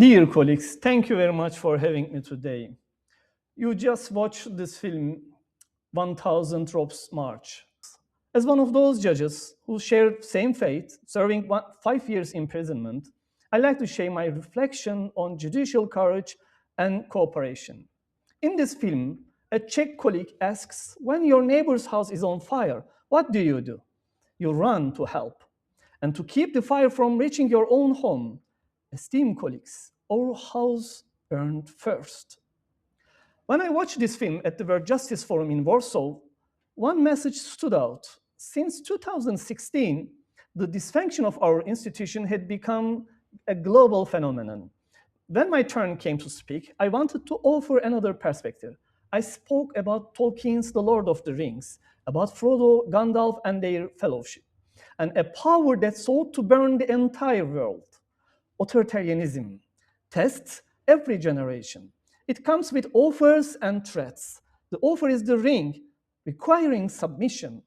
Dear colleagues, thank you very much for having me today. You just watched this film, 1000 Ropes March. As one of those judges who share same fate, serving 5 years imprisonment, I like to share my reflection on judicial courage and cooperation. In this film, a Czech colleague asks, when your neighbor's house is on fire, what do? You run to help. And to keep the fire from reaching your own home, esteemed colleagues, our house burned first. When I watched this film at the World Justice Forum in Warsaw, one message stood out. Since 2016, the dysfunction of our institution had become a global phenomenon. When my turn came to speak, I wanted to offer another perspective. I spoke about Tolkien's The Lord of the Rings, about Frodo, Gandalf, and their fellowship, and a power that sought to burn the entire world. Authoritarianism tests every generation. It comes with offers and threats. The offer is the ring, requiring submission.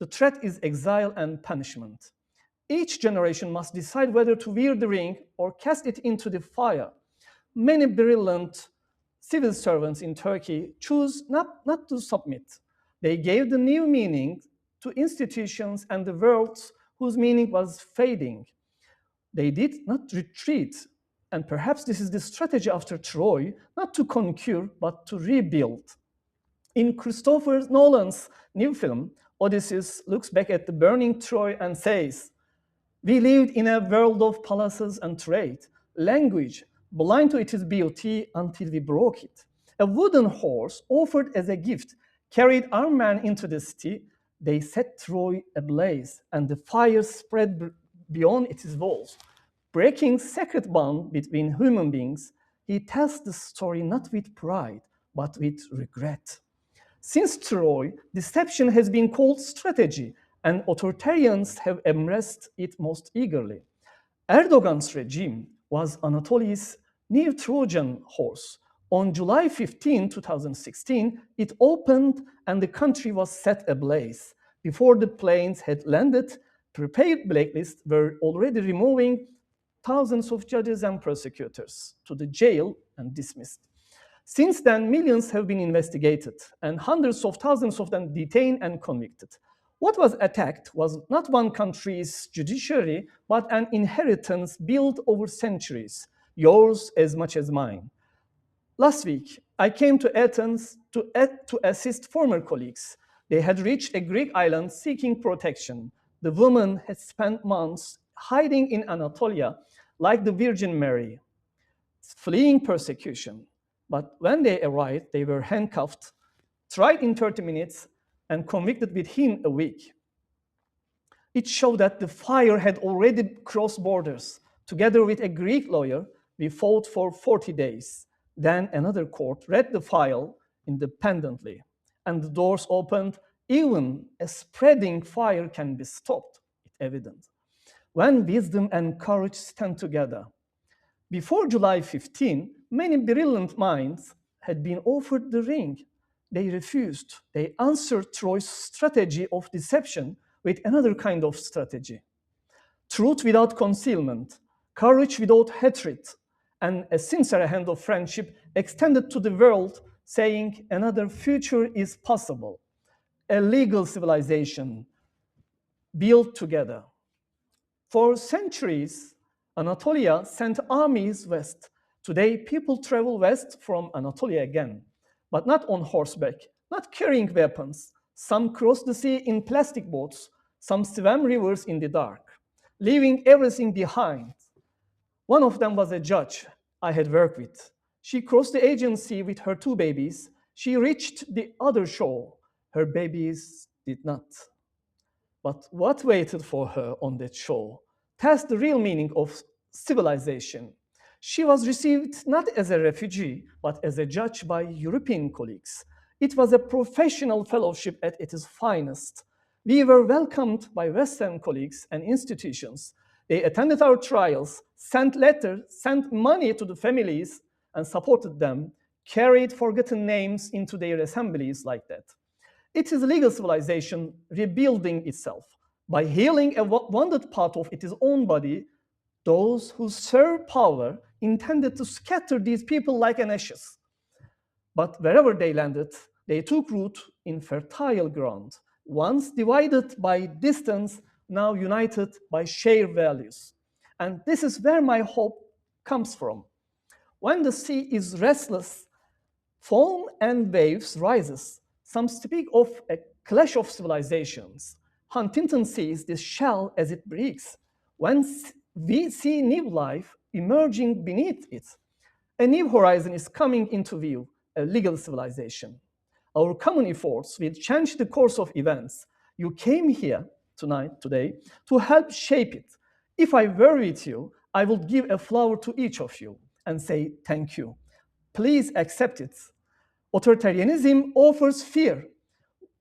The threat is exile and punishment. Each generation must decide whether to wear the ring or cast it into the fire. Many brilliant civil servants in Turkey choose not to submit. They gave the new meaning to institutions and the worlds whose meaning was fading. They did not retreat, and perhaps this is the strategy after Troy, not to conquer, but to rebuild. In Christopher Nolan's new film, Odysseus looks back at the burning Troy and says, we lived in a world of palaces and trade, language, blind to its beauty until we broke it. A wooden horse offered as a gift carried our men into the city. They set Troy ablaze, and the fire spread beyond its walls. Breaking sacred bond between human beings, he tells the story not with pride, but with regret. Since Troy, deception has been called strategy, and authoritarians have embraced it most eagerly. Erdogan's regime was Anatolia's new Trojan Horse. On July 15, 2016, it opened and the country was set ablaze. Before the planes had landed, prepared blacklists were already removing thousands of judges and prosecutors to the jail and dismissed. Since then, millions have been investigated and hundreds of thousands of them detained and convicted. What was attacked was not one country's judiciary, but an inheritance built over centuries, yours as much as mine. Last week, I came to Athens to assist former colleagues. They had reached a Greek island seeking protection. The woman had spent months hiding in Anatolia like the Virgin Mary, fleeing persecution. But when they arrived, they were handcuffed, tried in 30 minutes, and convicted within a week. It showed that the fire had already crossed borders. Together with a Greek lawyer, we fought for 40 days. Then another court read the file independently, and the doors opened. Even a spreading fire can be stopped, it's evident, when wisdom and courage stand together. Before July 15, many brilliant minds had been offered the ring. They refused. They answered Troy's strategy of deception with another kind of strategy. Truth without concealment, courage without hatred, and a sincere hand of friendship extended to the world, saying another future is possible. A legal civilization built together. For centuries, Anatolia sent armies west. Today, people travel west from Anatolia again, but not on horseback, not carrying weapons. Some cross the sea in plastic boats, some swam rivers in the dark, leaving everything behind. One of them was a judge I had worked with. She crossed the Aegean Sea with her 2 babies. She reached the other shore. Her babies did not. But what waited for her on that shore tells the real meaning of civilization. She was received not as a refugee, but as a judge by European colleagues. It was a professional fellowship at its finest. We were welcomed by Western colleagues and institutions. They attended our trials, sent letters, sent money to the families, and supported them, carried forgotten names into their assemblies like that. It is legal civilization rebuilding itself by healing a wounded part of its own body. Those who serve power intended to scatter these people like an ashes. But wherever they landed, they took root in fertile ground, once divided by distance, now united by shared values. And this is where my hope comes from. When the sea is restless, foam and waves rises. Some speak of a clash of civilizations. Huntington sees this shell as it breaks. When we see new life emerging beneath it, a new horizon is coming into view, a legal civilization. Our common efforts will change the course of events. You came here today, to help shape it. If I were with you, I would give a flower to each of you and say thank you. Please accept it. Authoritarianism offers fear.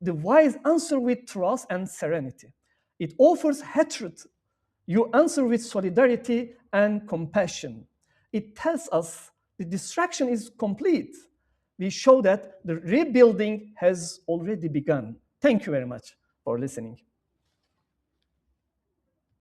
The wise answer with trust and serenity. It offers hatred. You answer with solidarity and compassion. It tells us the destruction is complete. We show that the rebuilding has already begun. Thank you very much for listening.